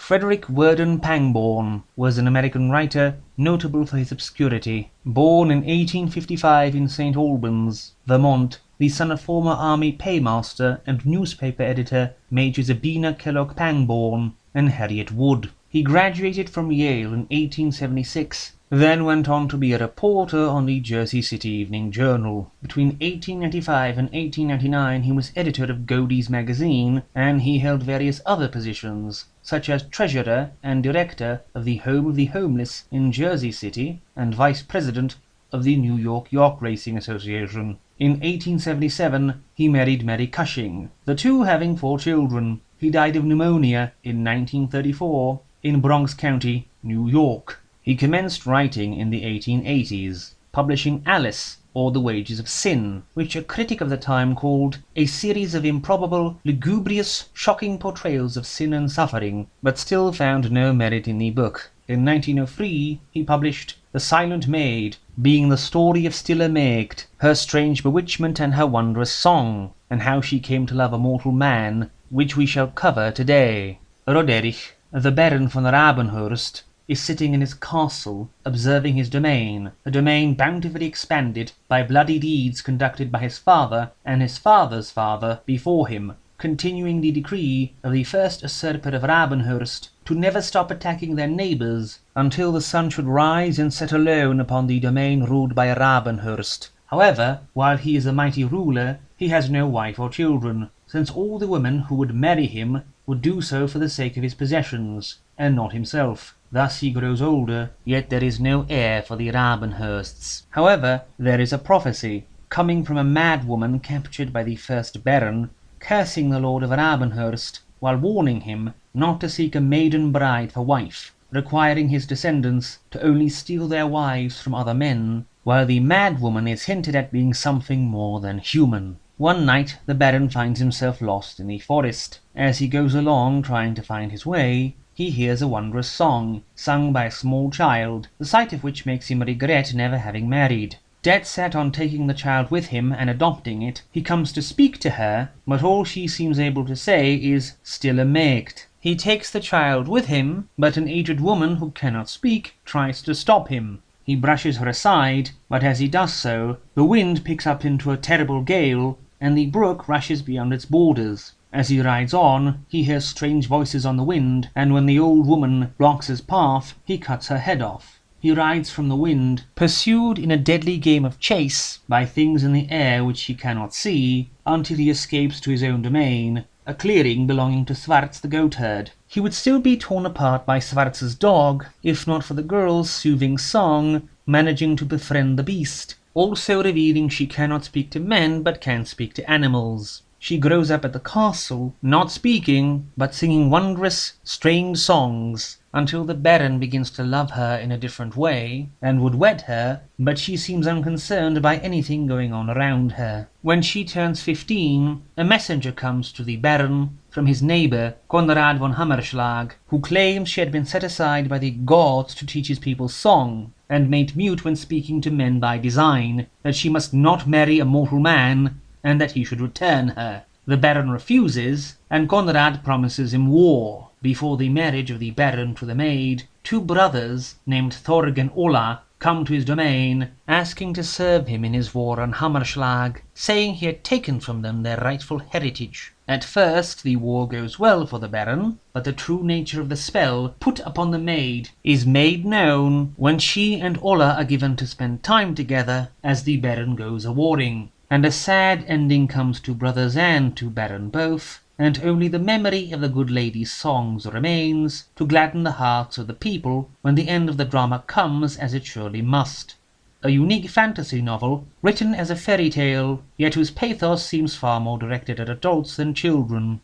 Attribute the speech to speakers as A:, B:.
A: Frederic Werden Pangborn was an American writer notable for his obscurity. Born in 1855 in St. Albans, Vermont, the son of former Army paymaster and newspaper editor Major Zabina Kellogg Pangborn and Harriet Wood. He graduated from Yale in 1876, then went on to be a reporter on the Jersey City Evening Journal. Between 1895 and 1899 he was editor of Godey's magazine, and he held various other positions, such as treasurer and director of the Home of the Homeless in Jersey City and vice president of the New York Yacht Racing Association. In 1877 he married Mary Cushing, the two having 4 children. He died of pneumonia in 1934 in Bronx County, New York. He commenced writing in the 1880s, publishing Alice, or The Wages of Sin, which a critic of the time called a series of improbable, lugubrious, shocking portrayals of sin and suffering, but still found no merit in the book. In 1903 he published The Silent Maid, being the story of still a Maid, her strange bewitchment and her wondrous song, and how she came to love a mortal man, which we shall cover today. Roderick, the Baron von Rabenhurst, is sitting in his castle, observing his domain, a domain bountifully expanded by bloody deeds conducted by his father and his father's father before him, continuing the decree of the first usurper of Rabenhurst to never stop attacking their neighbours until the sun should rise and set alone upon the domain ruled by Rabenhurst. However, while he is a mighty ruler, he has no wife or children, since all the women who would marry him would do so for the sake of his possessions, and not himself. Thus he grows older, yet there is no heir for the Rabenhursts. However, there is a prophecy, coming from a mad woman captured by the first Baron, cursing the Lord of Rabenhurst, while warning him not to seek a maiden bride for wife, requiring his descendants to only steal their wives from other men, while the mad woman is hinted at being something more than human. One night the Baron finds himself lost in the forest. As he goes along trying to find his way, he hears a wondrous song, sung by a small child, the sight of which makes him regret never having married. Dead set on taking the child with him and adopting it, he comes to speak to her, but all she seems able to say is "still a Maid." He takes the child with him, but an aged woman who cannot speak tries to stop him. He brushes her aside, but as he does so, the wind picks up into a terrible gale, and the brook rushes beyond its borders. As he rides on, he hears strange voices on the wind, and when the old woman blocks his path, he cuts her head off. He rides from the wind, pursued in a deadly game of chase by things in the air which he cannot see, until he escapes to his own domain, a clearing belonging to Schwartz the goatherd. He would still be torn apart by Schwartz's dog, if not for the girl's soothing song, managing to befriend the beast, also revealing she cannot speak to men but can speak to animals. She grows up at the castle, not speaking, but singing wondrous, strange songs, until the Baron begins to love her in a different way, and would wed her, but she seems unconcerned by anything going on around her. When she turns 15, a messenger comes to the Baron from his neighbour, Konrad von Hammerschlag, who claims she had been set aside by the gods to teach his people song, and made mute when speaking to men by design, that she must not marry a mortal man, and that he should return her. The Baron refuses, and Konrad promises him war. Before the marriage of the Baron to the Maid, 2 brothers, named Thorg and Ola, come to his domain, asking to serve him in his war on Hammerschlag, saying he had taken from them their rightful heritage. At first the war goes well for the Baron, but the true nature of the spell put upon the Maid is made known when she and Ola are given to spend time together as the Baron goes a-warring. And a sad ending comes to brothers and to Baron both, and only the memory of the good lady's songs remains to gladden the hearts of the people when the end of the drama comes, as it surely must. A unique fantasy novel, written as a fairy tale, yet whose pathos seems far more directed at adults than children.